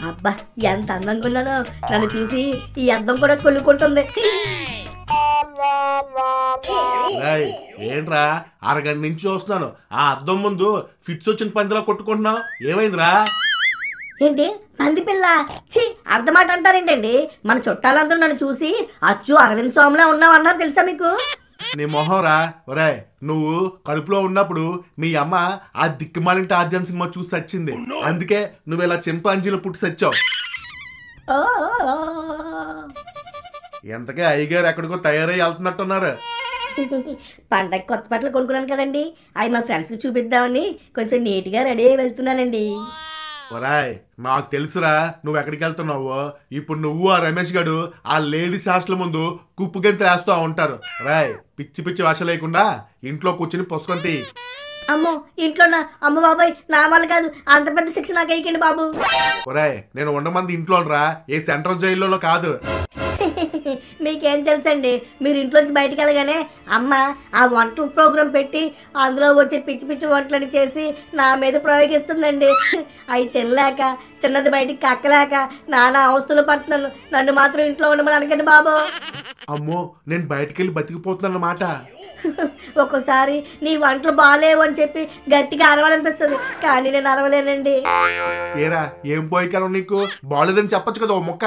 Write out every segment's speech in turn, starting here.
అబ్బా ఎంత అందంగా ఉన్నానో, నన్ను చూసి ఈ అద్దం కూడా కొల్లుకుంటుంది. ఏంట్రా అరగంట నుంచి చూస్తున్నాను, ఆ అద్దం ముందు ఫిట్స్ వచ్చిన పందిలా కొట్టుకుంటున్నావు, ఏమైందిరా? ఏంటి పంది పిల్ల? ఛీ, అర్థమాట అంటారేంటండి? మన చుట్టాలందరూ నన్ను చూసి అచ్చు అరవింద్ స్వామిలా ఉన్నావు అన్నారు, తెలుసా మీకు? నీ మొహంరా. ఒరే, నువ్వు కడుపులో ఉన్నప్పుడు మీ అమ్మ ఆ దిక్కుమాలిన టార్జన్ సినిమా చూసి వచ్చింది, అందుకే నువ్వు ఇలా చింపాంజీలో పుట్టి సచ్చావు. ఎంతకే అయ్యగారు ఎక్కడికో తయారై వెళ్తున్నట్టున్నారు. పండగ కొత్త బట్టలు కొనుక్కున్నాను కదండి, అవి మా ఫ్రెండ్స్కి చూపిద్దామని కొంచెం నీట్గా రెడీ అయి వెళ్తున్నానండి. ఒరాయ్, నాకు తెలుసురా నువ్వు ఎక్కడికి వెళ్తున్నావో. ఇప్పుడు నువ్వు ఆ రమేష్ గడు ఆ లేడీస్ హాస్టల్ ముందు కుప్పు గంత వేస్తూ ఉంటారు. రాయ్, పిచ్చి పిచ్చి వాష లేకుండా ఇంట్లో కూర్చుని పుస్తకం తీ. అమ్మో, ఇంట్లోనా? అమ్మ బాబాయ్, నా వల్ల కాదు, అంత పెద్ద శిక్ష నాకు వేయకండి బాబు. ఒరాయ్, నేను 100 మంది ఇంట్లో రా, ఏ సెంట్రల్ జైల్లో కాదు. మీకేం తెలుసండి, మీరు ఇంట్లోంచి బయటకు వెళ్ళగానే అమ్మ ఆ వంటల ప్రోగ్రాం పెట్టి అందులో వచ్చే పిచ్చి పిచ్చి వంటలని చేసి నా మీద ప్రయోగిస్తుందండి. అవి తినలేక, తిన్నది బయటికి కక్కలేక నానా అవస్థలు పడుతున్నాను. నన్ను మాత్రం ఇంట్లో ఉండమని అనకండి బాబు. అమ్మో, నేను బయటికి వెళ్ళి బతికిపోతున్నాను అన్నమాట. ఒక్కోసారి నీ వంటలు బాగాలేవు అని చెప్పి గట్టిగా అరవాలనిపిస్తుంది, కానీ నేను అరవలేనండి. ఏరా, ఏం పోయికాలం నీకు? బాలేదని చెప్పొచ్చు కదా ఓ మొక్క.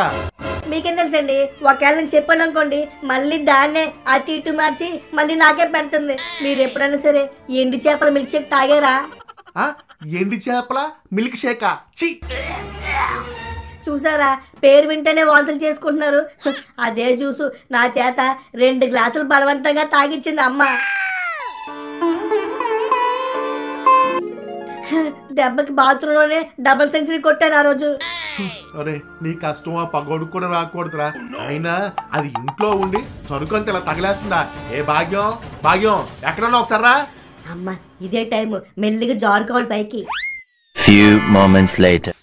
మీకేం తెలుసండి, ఒకవేళ నేను చెప్పాను అనుకోండి, మళ్ళీ దాన్నే అటు ఇటు మార్చి మళ్ళీ నాకే పెడుతుంది. మీరు ఎప్పుడైనా సరే ఎండు చేపల మిల్క్ షేక్ తాగారా? ఎండి చేపల మిల్క్ షేకా? చి! చూసారా, పేరు వింటేనే వాంతులు చేసుకుంటున్నారు. అదే జ్యూసు నా చేత 2 గ్లాసులు బలవంతంగా తాగిచ్చింది అమ్మ. దెబ్బకి బాత్రూంలోనే డబుల్ సెంచరీ కొట్టాను ఆ రోజు. అరే, నీ కష్టం ఆ పగోడుకు కూడా రాకూడదురా. అయినా అది ఇంట్లో ఉండి సరుకంత ఇలా తగిలేస్తుందా? ఏ భాగ్యం, భాగ్యం ఎక్కడన్నా ఒకసారి రా. అమ్మ, ఇదే టైం, మెల్లిగా జారుకోవాలి పైకి. Few moments later.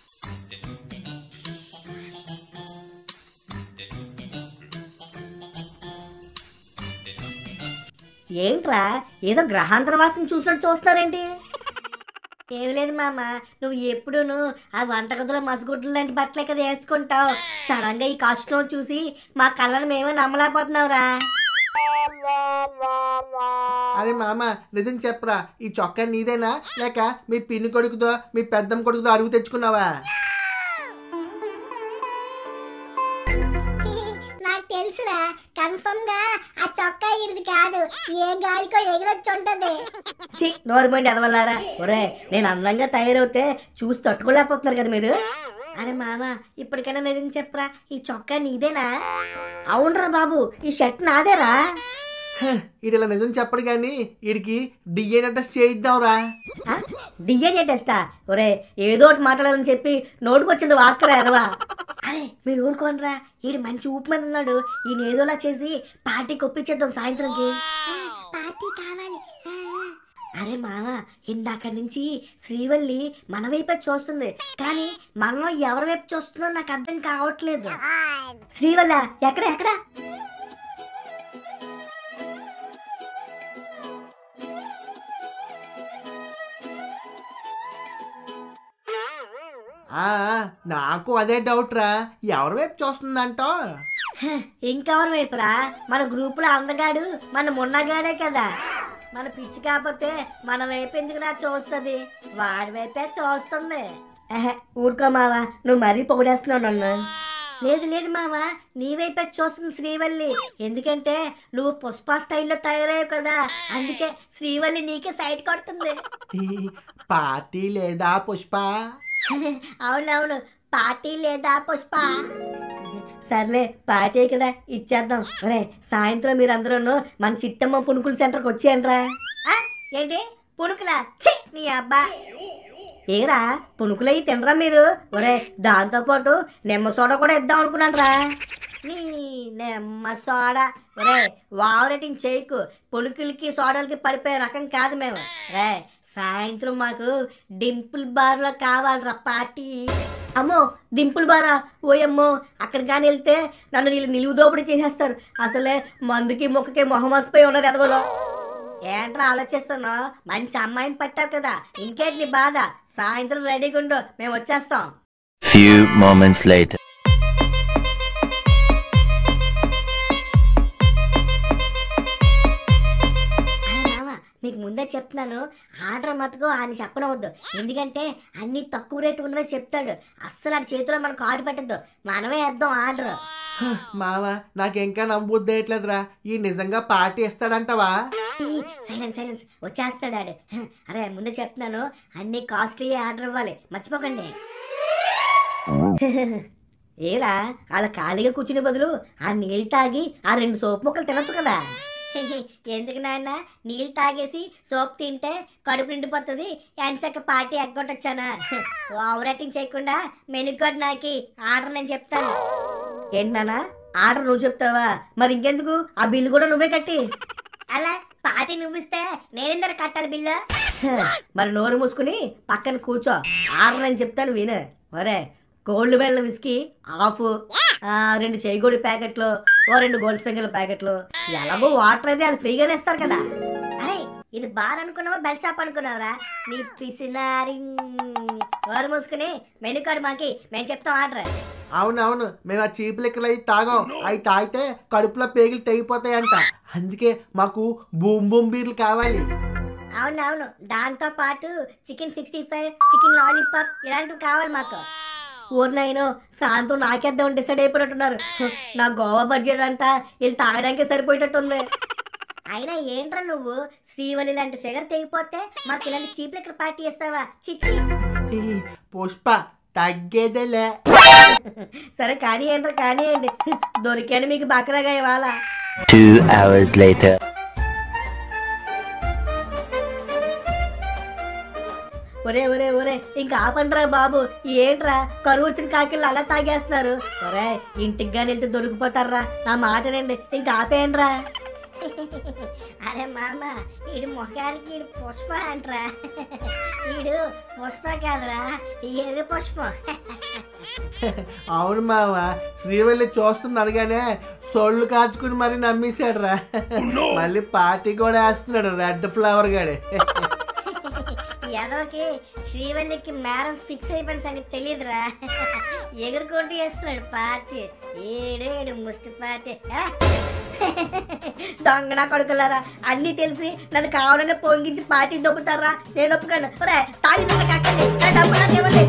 ఏంట్రా, ఏదో గ్రహాంతర వాసన చూసినట్టు చూస్తారేంటి? ఏమి లేదు మామ, నువ్వు ఎప్పుడును ఆ వంటగదిలో మసగుడ్లు లాంటి బట్టలే కదా వేసుకుంటావు. సడన్ గా ఈ కాస్ట్యూమ్ చూసి మా కళ్ళను మేమే నమ్మలేకపోతున్నావురా. అరే మామ, నిజం చెప్పరా, ఈ చొక్కా నీదేనా లేక మీ పిన్ని కొడుకుతో మీ పెద్దమ్మ కొడుకుతో అరుగు తెచ్చుకున్నావా? నాకు తెలుసురా, కన్ఫర్మ్ గా ఆ చొక్కా ఇది కాదు, ఏ గాలికో ఎగిరొచ్చి ఉంటది. నోరు పోయింది ఎదవల్లారా. ఒరే, నేను అందంగా తయారవుతే చూసి తట్టుకోలేకపోతున్నారు కదా మీరు. అరే మామ, ఇప్పటికైనా నిజం చెప్పరా, ఈ చొక్కా నీదేనా? అవునరా బాబు, ఈ షర్ట్ నాదేరా. ఇలా నిజం చెప్పడు కానీ వీడికి డిఎన్ఏ టెస్ట్ చేయిద్దాంరా. డిఎన్ఏ టెస్టా? ఒరే, ఏదో ఒకటి మాట్లాడాలని చెప్పి నోటుకొచ్చింది వాక్కరా ఎదవా. అరే మీరు ఊరుకోనరా, ఈడు మంచి ఊపు మీద ఉన్నాడు, ఈయన ఏదోలా చేసి పార్టీకి ఒప్పించేద్దాం సాయంత్రంకి. పార్టీ కావాలి. అరే మామ, ఇందాక నుంచి శ్రీవల్లి మన వైపే చూస్తుంది, కానీ మనలో ఎవరి వైపు చూస్తుందో నాకు అర్థం కావట్లేదు. శ్రీవల్ల ఎక్కడ ఎక్కడ? నాకు అదే డౌట్ రా, ఎవరి వైపు చూస్తుందంట? ఇంకెవరి వైపురా? మన గ్రూప్ లో అందగాడు మన మున్నగాడే కదా. మన పిచ్చి కాకపోతే మన వైపు ఎందుకురా చూస్తుంది, వాడి వైపే చూస్తుంది. ఊరుకో మావా, నువ్వు మరీ పొగిడేస్తున్నావు నన్ను. లేదు లేదు మావా, నీ వైపే చూస్తుంది శ్రీవల్లి. ఎందుకంటే నువ్వు పుష్ప స్టైల్లో తయారయ్యావు కదా, అందుకే శ్రీవల్లి నీకే సైడ్ కొడుతుంది. పార్టీ లేదా పుష్ప? అవునవును, పార్టీ లేదా పుష్ప. సర్లే, పార్టీ కదా, ఇచ్చేద్దాం. రే, సాయంత్రం మీరందరూ మన చిట్టమ్మ పుణుకుల సెంటర్కి వచ్చేయండిరా. ఏంటి పుణుకులా? నీ అబ్బా, ఏరా పుణుకులయ్యి తినరా మీరు? ఒరే, దాంతోపాటు నిమ్మ సోడా కూడా ఇద్దాం అనుకున్నాను రా. నీ నిమ్మ సోడా? ఒరే, వావరేటింగ్ చేయకు, పుణుకులకి సోడాలకి పడిపోయే రకం కాదు మేము. రే, సాయంత్రం మాకు డింపుల్ బార్లో కావాలరా పార్టీ. అమ్మో, డింపుల్ బారా? ఓయమ్మో, అక్కడ కానీ వెళ్తే నన్ను వీళ్ళు నిలువు దోపిడీ చేసేస్తారు. అసలే మందుకి మొక్కకి మొహమ్మసిపోయి ఉన్నారు ఎదవలో. ఏంట్రా ఆలోచిస్తున్నావు? మంచి అమ్మాయిని పట్టావు కదా, ఇంకేంటి నీ బాధ? సాయంత్రం రెడీగా ఉండు, మేము వచ్చేస్తాం. Few moments later. మీకు ముందే చెప్తున్నాను, ఆర్డర్ మతుకు ఆయన చెప్పనవద్దు. ఎందుకంటే అన్ని తక్కువ రేటు ఉన్నవే చెప్తాడు. అస్సలు ఆ చేతిలో మనకు ఆర్డర్ పెట్టద్దు, మనమే వేద్దాం ఆర్డర్. మామ నాకింకా నమ్మబుద్ధేయట్లేదురా. ఈ నిజంగా పార్టీ ఇస్తాడంటవా? సైలెన్స్ సైలెన్స్, వచ్చేస్తాడు ఆడు. అరే ముందే చెప్తున్నాను, అన్ని కాస్ట్లీ ఆర్డర్ ఇవ్వాలి, మర్చిపోకండి. ఏరా అలా ఖాళీగా కూర్చునే బదులు ఆ నీళ్ళు తాగి ఆ 2 సోపు ముక్కలు తినొచ్చు కదా. ఎందుకు నాన్న, నీళ్ళు తాగేసి సోప్ తింటే కడుపు నిండిపోతుంది, ఎంచక్క పార్టీ ఎగ్గొట్టొచ్చానా? ఓవర్ యాక్టింగ్ చేయకుండా మెనూ కార్డ్ నాకి ఆర్డర్ నేను చెప్తాను. ఏంటన్నా ఆర్డర్ నువ్వు చెప్తావా? మరి ఇంకెందుకు, ఆ బిల్లు కూడా నువ్వే కట్టి. అలా పార్టీ నువ్విస్తే నేనెందరు కట్టాలి బిల్లు? మరి నోరు మూసుకుని పక్కన కూర్చో, ఆర్డర్ నేను చెప్తాను విను. ఒరే గోల్డ్ మెడల్ విస్కీ హాఫ్, 2 చేయిగోడి ప్యాకెట్లు, 2 గోల్డ్ స్పెంగల్ ప్యాకెట్లు, ఎలాగో వాటర్ అయితే అది ఫ్రీగానే ఇస్తారు కదా. అరే ఇది బార్ అనుకున్నావా బెల్ షాప్ అనుకున్నావరా? నీ పిసినారి. నోరు మూసుకుని మెనూ కార్డు మాకి మేము చెప్తాం ఆర్డర్. అవునవును, మేము ఆ చీప్ లిక్కర్లు అవి తాగాం. అవి తాగితే కడుపులో పేగులు తెగిపోతాయంట. అందుకే మాకు బూమ్ బూమ్ బీర్లు కావాలి. అవునవును, దాంతో పాటు చికెన్ 65, చికెన్ లాలీపాప్ ఇలాంటివి కావాలి మాకు. ఊరినైనా సాయంత్రం నాకేద్దాం డిసైడ్ అయిపోయినట్టున్నారు. నా గోవా బడ్జెట్ అంతా వీళ్ళు తాగడానికే సరిపోయేటట్టుంది. అయినా ఏంట్రా నువ్వు, శ్రీవల్లి లాంటి ఫిగర్ తెగిపోతే మాకు ఇలాంటి చీప్ లెక్కర్ పార్టీ ఇస్తావా? చిచ్చి. పుష్ప తగ్గేదేలే. సరే కానీ ఏంట్రా కానివ్వండి, దొరికాను మీకు బకరాగా ఇవాళ. 2 hours later. ఒరే ఒరే ఒరే ఇంకా ఆపండ్రా బాబు, ఏంట్రా కరువు వచ్చిన కాకిళ్ళు అలా తాగేస్తున్నారు? ఒరే ఇంటికి కానీ వెళ్తే దొరికిపోతారా, నా మాటనండి, ఇంకా ఆపేయండ్రా. అరే మామ, ఈడు మొఖానికి ఈడు పుష్ప అంటరా, ఈడు పుష్ప కాదురా, ఎర్రి పుష్పం. అవును మామ, శ్రీవల్లి చూస్తుంది అనగానే సొళ్ళు కాచుకుని మరి నమ్మేశాడు రా. మళ్ళీ పార్టీ కూడా వేస్తున్నాడు రెడ్ ఫ్లవర్ గాడే. ఎదవకి శ్రీవల్లికి మ్యారేజ్ ఫిక్స్ అయిపోయిన సంగతి తెలియదురా, ఎగురుకుంటూ చేస్తున్నాడు పార్టీ. ఏడు ముష్టి పార్టీ. దొంగ నా కొడుకులారా, అన్ని తెలిసి నన్ను కావాలనే పొంగించి పార్టీ దొబ్బుతారా? నేను ఒప్పుకోను. తాగి డబ్బులు నాకు ఇవ్వండి.